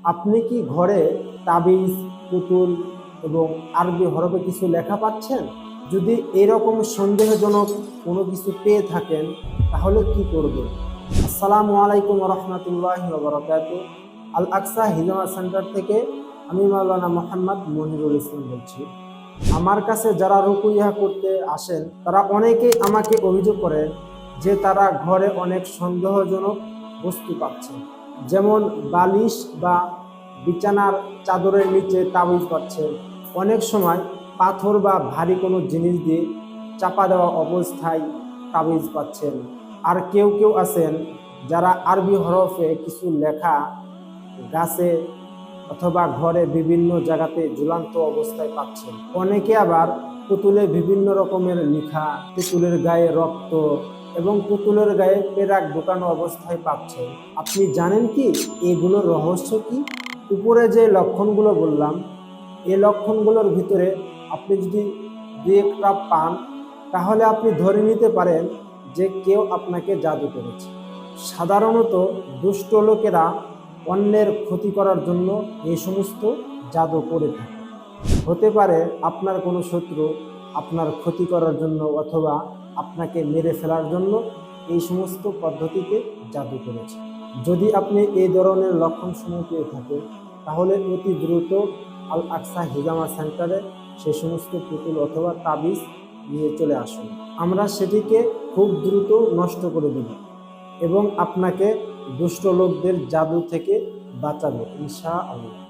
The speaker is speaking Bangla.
আপনি কি ঘরে তাবিজ, পুতুল এবং আরবি হরফে কিছু লেখা পাচ্ছেন? যদি এরকম সন্দেহজনক কোনো কিছু পেয়ে থাকেন তাহলে কি করবেন? আসসালামু আলাইকুম রহমতুল্লাহি ওয়া বারাকাতুহু। আল আকসা হিজামা সেন্টার থেকে আমি মাওলানা মোহাম্মদ মনিরুল ইসলাম বলছি। আমার কাছে যারা রুকুইয়া করতে আসেন তারা অনেকেই আমাকে অভিযোগ করেন যে তারা ঘরে অনেক সন্দেহজনক বস্তু পাচ্ছে, যেমন বালিশ বা বিছানার চাদরের নিচে তাবিজ পাচ্ছে। অনেক সময় পাথর বা ভারী কোনো জিনিস দিয়ে চাপা দেওয়া অবস্থায় তাবিজ পাচ্ছেন। আর কেউ কেউ আছেন যারা আরবি হরফে কিছু লেখা গাছে অথবা ঘরে বিভিন্ন জায়গাতে ঝুলন্ত অবস্থায় পাচ্ছেন। অনেকে আবার পুতুলে বিভিন্ন রকমের লেখা, পুতুলের গায়ে রক্ত এবং পুতুলের গায়ে পেরাক ঢোকানো অবস্থায় পাচ্ছেন। আপনি জানেন কি এগুলোর রহস্য কি? উপরে যে লক্ষণগুলো বললাম, এই লক্ষণগুলোর ভিতরে আপনি যদি দুই একটা পান তাহলে আপনি ধরে নিতে পারেন যে কেউ আপনাকে জাদু করেছে। সাধারণত দুষ্ট লোকেরা অন্যের ক্ষতি করার জন্য এই সমস্ত জাদু করে থাকে। হতে পারে আপনার কোনো শত্রু আপনার ক্ষতি করার জন্য অথবা আপনাকে মেরে ফেলার জন্য এই সমস্ত পদ্ধতিতে জাদু করেছে। যদি আপনি এই ধরনের লক্ষণসমূহ পেয়ে থাকেন তাহলে অতি দ্রুত আল আকসা হিজামা সেন্টারে সে সমস্ত পুতুল অথবা তাবিজ নিয়ে চলে আসুন। আমরা সেটিকে খুব দ্রুত নষ্ট করে দেব এবং আপনাকে দুষ্ট লোকদের জাদু থেকে বাঁচাবো ইনশাআল্লাহ।